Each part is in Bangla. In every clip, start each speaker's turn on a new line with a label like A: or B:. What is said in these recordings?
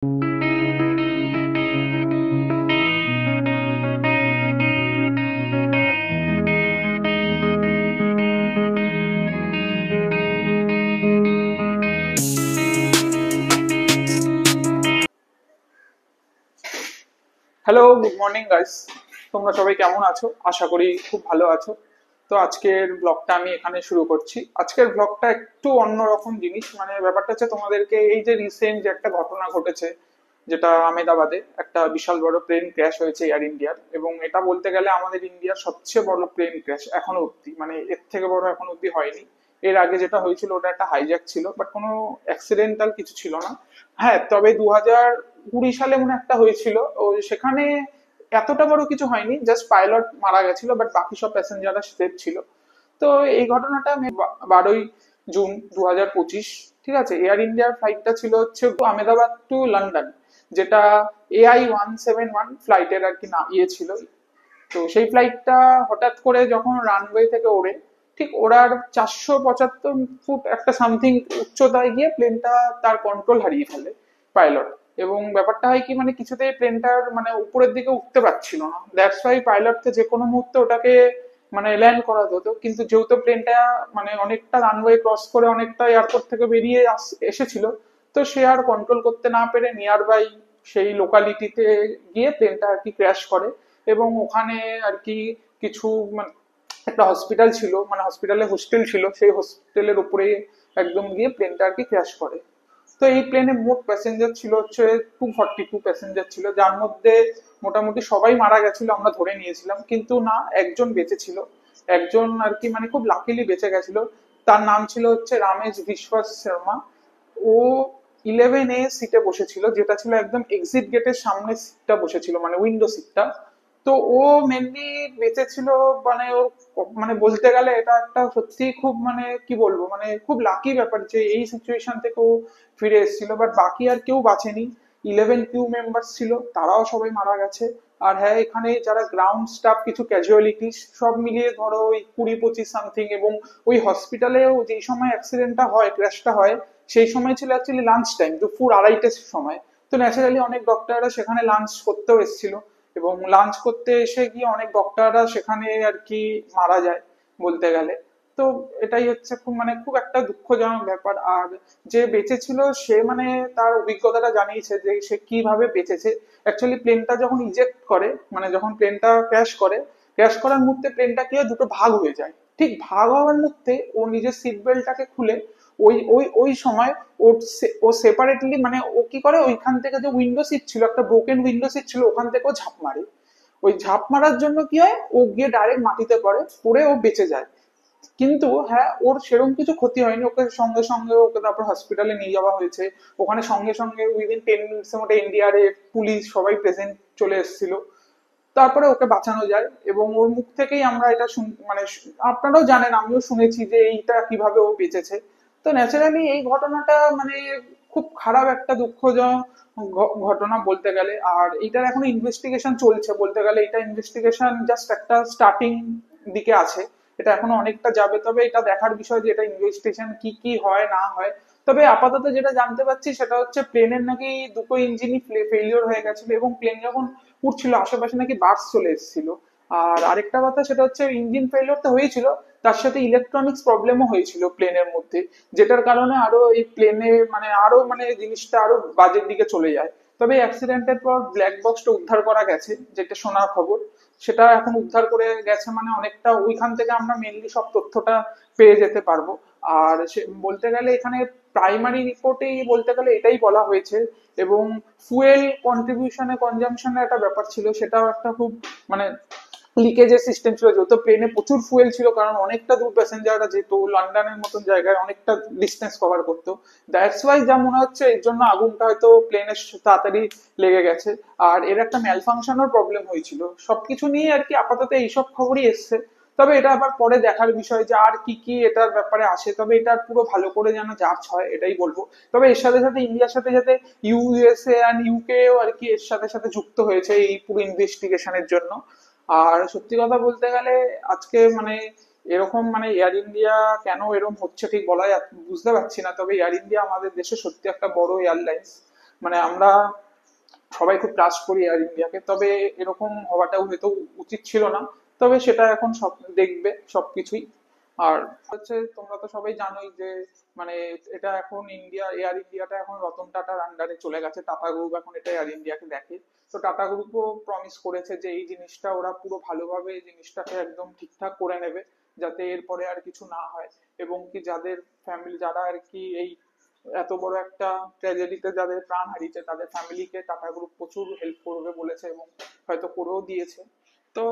A: Hello, good morning guys. তোমরা সবাই কেমন আছো? আশা করি খুব ভালো আছো। তো আজকের ব্লগটা আমি এখানে শুরু করছি। আজকের ব্লগটা একটু অন্যরকম জিনিস, মানে ব্যাপারটা হচ্ছে তোমাদেরকে এই যে রিসেন্ট যে একটা ঘটনা ঘটেছে, যেটা আহমেদাবাদে একটা বিশাল বড় প্লেন ক্র্যাশ হয়েছে এয়ার ইন্ডিয়ার, এবং এটা বলতে গেলে আমাদের ইন্ডিয়ার সবচেয়ে বড় প্লেন ক্র্যাশ এখনো অব্দি, মানে এর থেকে বড় এখনো অব্দি হয়নি। এর আগে যেটা হয়েছিল ওটা একটা হাইজ্যাক ছিল, বাট কোনো অ্যাক্সিডেন্টাল কিছু ছিল না। হ্যাঁ, তবে 2020 সালে মনে একটা হয়েছিল, ও সেখানে এতটা বড় কিছু হয়নি, জাস্ট পাইলট মারা গেছিল, বাট বাকি সব প্যাসেঞ্জাররা সেফ ছিল। তো এই ঘটনাটা 12ই জুন 2025, ঠিক আছে। এয়ার ইন্ডিয়ার ফ্লাইটটা ছিল হচ্ছে আহমেদাবাদ টু লন্ডন, যেটা AI-171 ফ্লাইটের আর কি না ছিল। তো সেই ফ্লাইটটা হঠাৎ করে যখন রানওয়ে থেকে ওড়ে, ঠিক ওড়ার 475 ফুট একটা সামথিং উচ্চতায় গিয়ে প্লেনটা তার কন্ট্রোল হারিয়ে ফেলে পাইলট। এবং ব্যাপারটা হয় কি, মানে কিছুতেই প্লেনটার মানে উপরের দিকে উঠতে পারছিল না। দ্যাটস ওয়াই পাইলটকে যে কোনো মুহূর্তে ওটাকে মানে ল্যান্ড করাতে হতো, কিন্তু যেহেতু প্লেনটা মানে অনেকটা রানওয়ে ক্রস করে অনেকটা এয়ারপোর্ট থেকে বেরিয়ে এসেছিল, তো সে আর কন্ট্রোল করতে না পেরে নিয়ার বাই সেই লোকালিটিতে গিয়ে প্লেনটা আর কি ক্র্যাশ করে। এবং ওখানে আর কি কিছু মানে একটা হসপিটাল ছিল, মানে হসপিটালে হোস্টেল ছিল, সেই হোস্টেলের উপরে একদম গিয়ে প্লেনটা আর কি ক্র্যাশ করে। তো এই প্লেনে মোট প্যাসেঞ্জার ছিল হচ্ছে 242 প্যাসেঞ্জার ছিল, যার মধ্যে মোটামুটি সবাই মারা গেছিল আমরা ধরে নিয়েছিলাম, কিন্তু না, একজন বেঁচে ছিল। একজন আর কি মানে খুব লাকিলি বেঁচে গেছিল। তার নাম ছিল হচ্ছে রামেশ বিশ্বাস শর্মা। ও 11A সিটে বসেছিল, যেটা ছিল একদম এক্সিট গেটের সামনে সিটটা বসেছিল, মানে উইন্ডো সিটটা। তো ও মেনলি বেঁচেছিল, মানে ও মানে বলতে গেলে এটা একটা সত্যি খুব মানে কি বলবো, মানে খুব লাকি ব্যাপার যে এই সিচুয়েশন থেকে ও ফিরে এসেছিল। বাট বাকি আর কেউ বাঁচেনি। 11 ক্রু মেম্বার্স ছিল, তারাও সবাই মারা গেছে। আর হ্যাঁ, এখানে যারা গ্রাউন্ড স্টাফ কিছু ক্যাজুয়ালিটিস সব মিলিয়ে ধরো ওই 20-25 সামথিং। এবং ওই হসপিটালেও যেই সময় অ্যাক্সিডেন্টটা হয়, ক্র্যাশটা হয়, সেই সময় ছিল অ্যাকচুয়ালি লাঞ্চ টাইম, দুপুর 2:30টার সময়। তো ন্যাচারালি অনেক ডক্টররা সেখানে লাঞ্চ করতেও এসেছিল, এবং লাঞ্চ করতে এসে গিয়ে অনেক ডক্টররা সেখানে আর কি মারা যায় বলতে গেলে। তো এটাই হচ্ছে খুব মানে খুব একটা দুঃখজনক ব্যাপার। আর যে বেঁচে ছিল সে মানে তার অভিজ্ঞতাটা জানিয়েছে যে সে কিভাবে বেঁচেছে। অ্যাকচুয়ালি প্লেনটা যখন ইজেক্ট করে, মানে যখন প্লেনটা ক্র্যাশ করে, ক্র্যাশ করার মুহূর্তে প্লেনটা কি হয়, দুটো ভাগ হয়ে যায়। ঠিক ভাগ হওয়ার মুহূর্তে ও নিজের সিট বেল্টটাকে খুলে ওই সময় ও সেপারেটলি মানে ও কি করে, ওইখান থেকে যে উইন্ডো সিট ছিল, একটা ব্রোকেন উইন্ডো সিট ছিল, ওখান থেকে ও ঝাঁপ মারে। ওই ঝাঁপ মারার জন্য কি হয়, ও গিয়ে ডাইরেক্ট মাটিতে পড়ে ও বেঁচে যায়। কিন্তু হ্যাঁ, ওর সেরকম কিছু ক্ষতি হয়নি। ওকে সঙ্গে সঙ্গে ওকে তারপর হসপিটালে নিয়ে যাওয়া হয়েছে। ওখানে সঙ্গে সঙ্গে উইদিন 10 মিনিটস এর মধ্যে এনডিআরএফ, পুলিশ সবাই প্রেজেন্ট চলে এসেছিল। তারপরে ওকে বাঁচানো যায়, এবং ওর মুখ থেকেই আমরা এটা মানে আপনারাও জানেন, আমিও শুনেছি যে এইটা কিভাবে ও বেঁচেছে। তো ন্যাচারালি এই ঘটনাটা মানে খুব খারাপ একটা দুঃখজনক ঘটনা বলতে গেলে। আর এটার এখনো ইনভেস্টিগেশন চলছে বলতে গেলে। এটা ইনভেস্টিগেশন জাস্ট একটা স্টার্টিং দিকে আছে, এটা এখনো অনেকটা যাবে। তবে এটা দেখার বিষয় যে এটা ইনভেস্টিগেশন কি কি হয় না হয়। তবে আপাতত যেটা জানতে পারছি সেটা হচ্ছে প্লেনের নাকি দুটো ইঞ্জিনই ফেলিওর হয়ে গেছিল, এবং প্লেন যখন উঠছিল আশেপাশে নাকি বাস চলে এসেছিল। আর আরেকটা কথা সেটা হচ্ছে ইঞ্জিন ফেলিওর তো হয়েছিল, তার সাথে ইলেকট্রনিক্স প্রবলেমও হয়েছিল প্লেনের মধ্যে, যেটার কারণে আরো এই প্লেনে মানে আরো মানে জিনিসটা আরো বাজের দিকে চলে যায়। তবে অ্যাক্সিডেন্টের পর ব্ল্যাক বক্সটা উদ্ধার করা গেছে, যেটা শোনার খবর, সেটা এখন উদ্ধার করে গেছে, মানে অনেকটা ওইখান থেকে আমরা মেনলি সব তথ্যটা পেয়ে যেতে পারবো। আর সে বলতে গেলে এখানে প্রাইমারি রিপোর্টেই বলতে গেলে এটাই বলা হয়েছে। এবং ফুয়েল কন্ট্রিবিউশনে কনজাম্পশনের একটা ব্যাপার ছিল, সেটাও একটা খুব মানে লিকেজের সিস্টেম ছিল, যেহেতু প্লেনে প্রচুর ফুয়েল ছিল, কারণ অনেকটা দূর প্যাসেঞ্জাররা যেত, লন্ডনের মতন জায়গায় অনেকটা ডিস্টেন্স কভার করতো। দ্যাটস ওয়াই যা মনে হচ্ছে এর জন্য আগুনটা হয়তো প্লেনের তাড়াতাড়ি লেগে গেছে। আর এর একটা ম্যাল ফাংশনের প্রবলেম হয়েছিল। সবকিছু নিয়ে আর কি আপাতত এইসব খবরই এসছে। তবে এটা আবার পরে দেখার বিষয় যে আর কি কি এটার ব্যাপারে আসে। তবে এটার পুরো ভালো করে যেন যাচ হয় এটাই বলবো। তবে এর সাথে সাথে ইন্ডিয়ার সাথে সাথে ইউএসএ অ্যান্ড ইউকেও আর কি এর সাথে সাথে যুক্ত হয়েছে এই পুরো ইনভেস্টিগেশনের জন্য। আর সত্যি কথা বলতে গেলে আজকে মানে এরকম মানে এয়ার ইন্ডিয়া কেন এরকম হচ্ছে ঠিক বুঝতে পারছি না। তবে এয়ার ইন্ডিয়া আমাদের দেশে সত্যি একটা বড় এয়ারলাইন্স, মানে আমরা সবাই খুব ট্রাস্ট করি এয়ার ইন্ডিয়াকে, তবে এরকম হওয়াটাও হয়তো উচিত ছিল না। তবে সেটা এখন সব দেখবে সবকিছুই। আর হচ্ছে তোমরা তো সবাই জানোই যে মানে এটা এখন এয়ার ইন্ডিয়াটা এখন রতন টাটার আন্ডারে চলে গেছে, টাটা গ্রুপ এখন এটা এয়ার ইন্ডিয়াকে দেখে। তো টাটা গ্রুপও প্রমিস করেছে যে এই জিনিসটা ওরা পুরো ভালোভাবে এই জিনিসটাকে একদম ঠিকঠাক করে নেবে, যাতে এরপরে আর কিছু না হয়। এবং কি যাদের ফ্যামিলি, যারা আর কি এই এত বড় একটা ট্র্যাজেডিতে যাদের প্রাণ হারিয়েছে তাদের ফ্যামিলিকে টাটা গ্রুপ প্রচুর হেল্প করবে বলেছে এবং হয়তো করেও দিয়েছে। তো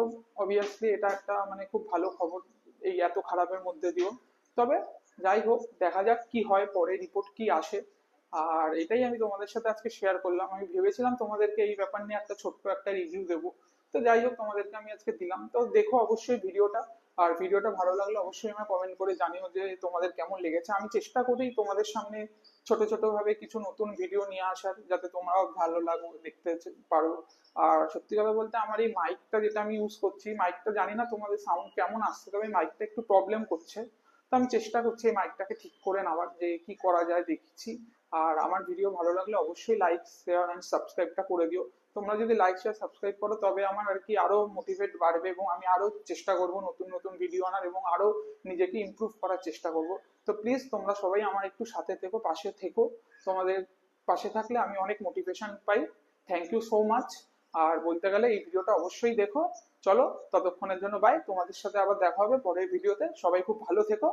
A: অবভিয়াসলি এটা একটা মানে খুব ভালো খবর এই এত খারাপের মধ্যে দিয়েও। তবে যাই হোক, দেখা যাক কি হয়, পরে রিপোর্ট কি আসে। আর এটাই আমি তোমাদের সাথে আজকে শেয়ার করলাম। আমি ভেবেছিলাম তোমাদেরকে এই ব্যাপার নিয়ে একটা ছোট্ট একটা রিভিউ দেবো, তো যাই হোক তোমাদেরকে আমি আজকে দিলাম। তো দেখো অবশ্যই ভিডিওটা, আর ভিডিওটা ভালো লাগলে অবশ্যই আমায় কমেন্ট করে জানিও যে তোমাদের কেমন লেগেছে। আমি চেষ্টা করি তোমাদের সামনে ছোট ছোট ভাবে কিছু নতুন ভিডিও নিয়ে আসার, যাতে তোমরাও ভালো লাগো দেখতে পারো। আর সত্যি কথা বলতে আমার এই মাইকটা যেটা আমি ইউজ করছি, মাইকটা জানি না তোমাদের সাউন্ড কেমন আসছে, তবে মাইকটা একটু প্রবলেম করছে। তো আমি চেষ্টা করছি এই মাইকটাকে ঠিক করে নেওয়ার, যে কি করা যায় দেখছি। আর আমার ভিডিও ভালো লাগলে অবশ্যই লাইক শেয়ার এন্ড সাবস্ক্রাইবটা করে দিও। তোমরা যদি লাইক শেয়ার সাবস্ক্রাইব করো তবে আমার আর কি আরো মোটিভেট বাড়বে এবং আমি আরো চেষ্টা করব নতুন নতুন ভিডিও আনার এবং আরো নিজেকে ইমপ্রুভ করার চেষ্টা করব। তো প্লিজ তোমরা সবাই আমার একটু সাথে থেকো, পাশে থেকো। তোমাদের পাশে থাকলে আমি অনেক মোটিভেশন পাই। Thank you so much. আর বলতে গেলে এই ভিডিওটা অবশ্যই দেখো। চলো ততক্ষণের জন্য বাই, তোমাদের সাথে আবার দেখা হবে পরের ভিডিওতে। সবাই খুব ভালো থেকো।